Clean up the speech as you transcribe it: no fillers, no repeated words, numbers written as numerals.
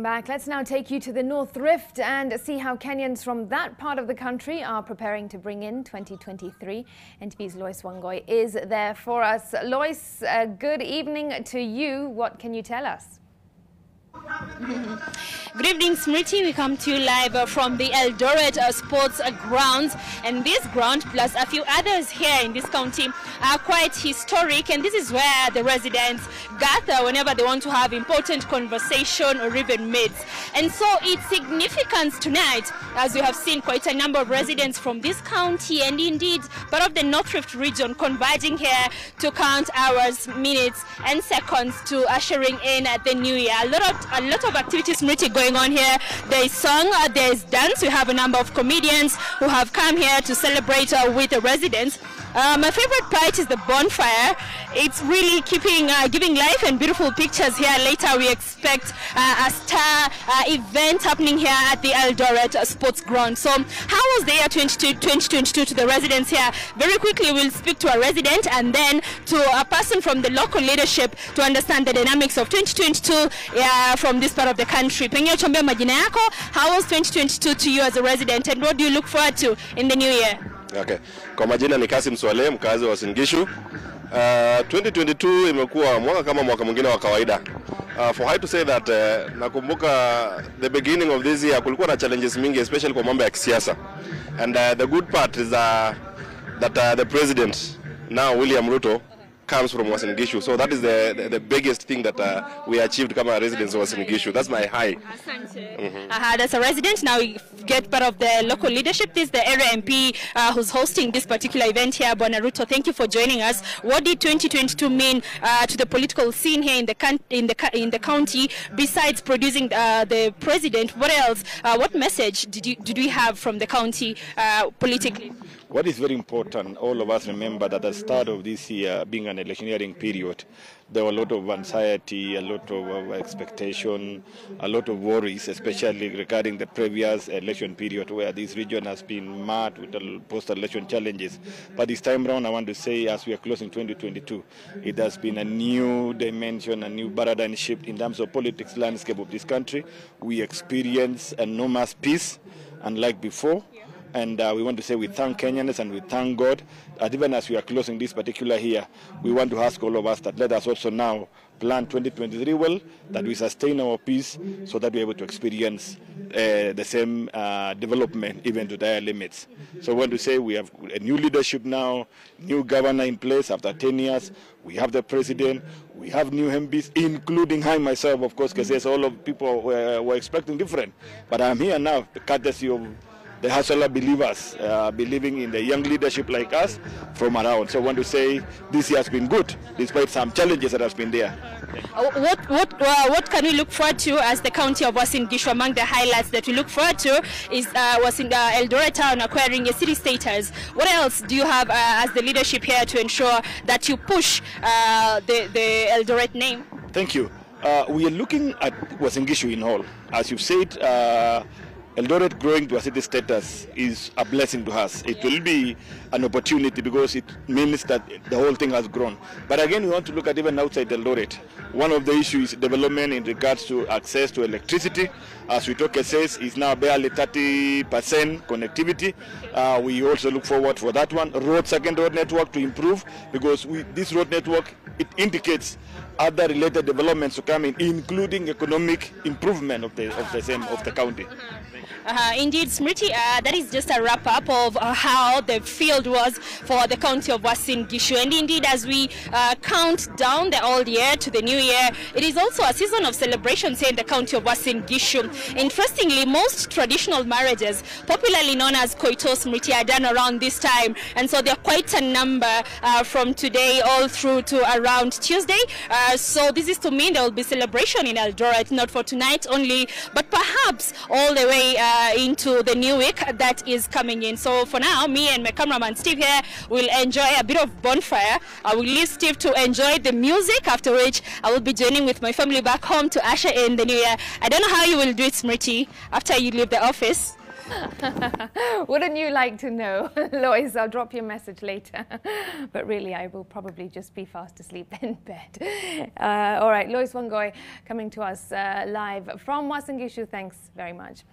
Back. Let's now take you to the North Rift and see how Kenyans from that part of the country are preparing to bring in 2023. NTV's Lois Wangoi is there for us. Lois, good evening to you. What can you tell us? Good evening, Smriti. We come to you live from the Eldoret sports grounds, and this ground plus a few others here in this county are quite historic, and this is where the residents gather whenever they want to have important conversation or even meets. And so its significance tonight, as we have seen quite a number of residents from this county and indeed part of the North Rift region converging here to count hours, minutes and seconds to ushering in the new year. A lot of activities, Smriti, going on here. There is song, there is dance. We have a number of comedians who have come here to celebrate with the residents. My favorite part is the bonfire. It's really giving life and beautiful pictures here. Later we expect a star event happening here at the Eldoret sports ground. So how was the year 2022 to the residents here? Very quickly we'll speak to a resident and then to a person from the local leadership to understand the dynamics of 2022 from this part of the country. Pengine chombe majina yako, how was 2022 to you as a resident and what do you look forward to in the new year? Okay. Kwa majina ni Kasim Swale, mkazi wa Singishu. 2022 imekuwa mwaka kama mwaka mwingine wa kawaida. For I to say that nakumbuka the beginning of this year kulikuwa na challenges mingi, especially kwa mambo ya kisiasa. And the good part is that the president now William Ruto comes from Uasin Gishu, so that is the biggest thing that we achieved kama residents of Uasin Gishu. That's my high. As a resident, now we get part of the local leadership. This is the area MP who's hosting this particular event here, Bwana Ruto. Thank you for joining us. What did 2022 mean to the political scene here in the county? Besides producing the president, what else? What message did we have from the county politically? What is very important, all of us remember that at the start of this year, being an electioneering period, there were a lot of anxiety, a lot of expectation, a lot of worries, especially regarding the previous election period where this region has been marred with post-election challenges. But this time around, I want to say, as we are closing 2022, it has been a new dimension, a new paradigm shift in terms of politics landscape of this country. We experience enormous peace, unlike before. And we want to say we thank Kenyans and we thank God that even as we are closing this particular year, we want to ask all of us that let us also now plan 2023 well, that we sustain our peace so that we're able to experience the same development even to their limits. So I want to say we have a new leadership now, new governor in place after 10 years. We have the president, we have new MPs, including I myself, of course, because all of people were expecting different. But I'm here now, the courtesy of the Hasala believers, believing in the young leadership like us from around. So I want to say this year has been good, despite some challenges that has been there. What can we look forward to as the county of Uasin Gishu? Among the highlights that we look forward to is Uasin Eldoret town acquiring a city status. What else do you have as the leadership here to ensure that you push the Eldoret name? Thank you. We are looking at Uasin Gishu in all. As you've said, Eldoret growing to a city status is a blessing to us. It will be an opportunity because it means that the whole thing has grown. But again, we want to look at even outside Eldoret. One of the issues is development in regards to access to electricity. As we talk, says is now barely 30% connectivity. We also look forward for that one. Second road network to improve because this road network, it indicates other related developments to come in, including economic improvement of the county. Indeed, Smriti, that is just a wrap-up of how the field was for the county of Uasin Gishu. And indeed, as we count down the old year to the new year, it is also a season of celebrations here in the county of Uasin Gishu. Interestingly, most traditional marriages, popularly known as koito, Smriti, are done around this time. And so there are quite a number from today all through to around Tuesday. So this is to mean there will be celebration in Eldoret, not for tonight only, but perhaps all the way into the new week that is coming in. So for now, me and my cameraman Steve here will enjoy a bit of bonfire. I will leave Steve to enjoy the music, after which I will be joining with my family back home to usher in the new year. I don't know how you will do it, Smriti, after you leave the office. Wouldn't you like to know? Lois, I'll drop you a message later. But really, I will probably just be fast asleep in bed. All right, Lois Wangoi coming to us live from Uasin Gishu. Thanks very much.